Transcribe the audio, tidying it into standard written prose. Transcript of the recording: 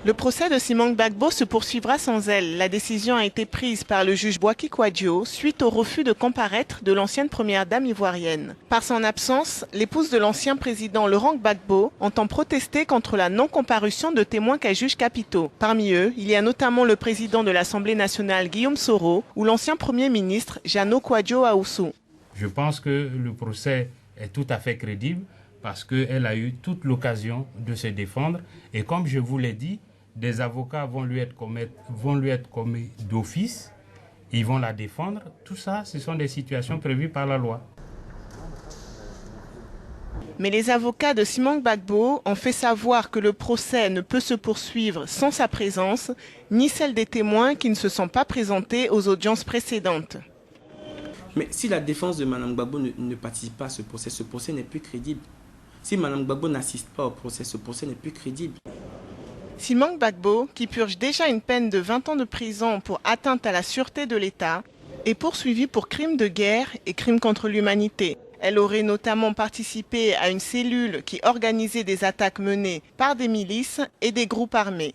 Le procès de Simon Gbagbo se poursuivra sans elle. La décision a été prise par le juge Bouaki Kouadio suite au refus de comparaître de l'ancienne première dame ivoirienne. Par son absence, l'épouse de l'ancien président Laurent Gbagbo entend protester contre la non-comparution de témoins qu'elle juge capitaux. Parmi eux, il y a notamment le président de l'Assemblée nationale Guillaume Soro ou l'ancien premier ministre Jano Kouadio Aoussou. Je pense que le procès est tout à fait crédible parce qu'elle a eu toute l'occasion de se défendre. Et comme je vous l'ai dit, des avocats vont lui être commis d'office, ils vont la défendre. Tout ça, ce sont des situations prévues par la loi. Mais les avocats de Simon Gbagbo ont fait savoir que le procès ne peut se poursuivre sans sa présence, ni celle des témoins qui ne se sont pas présentés aux audiences précédentes. Mais si la défense de Mme Gbagbo ne participe pas à ce procès n'est plus crédible. Si Mme Gbagbo n'assiste pas au procès, ce procès n'est plus crédible. Simon Gbagbo, qui purge déjà une peine de 20 ans de prison pour atteinte à la sûreté de l'État, est poursuivie pour crimes de guerre et crimes contre l'humanité. Elle aurait notamment participé à une cellule qui organisait des attaques menées par des milices et des groupes armés.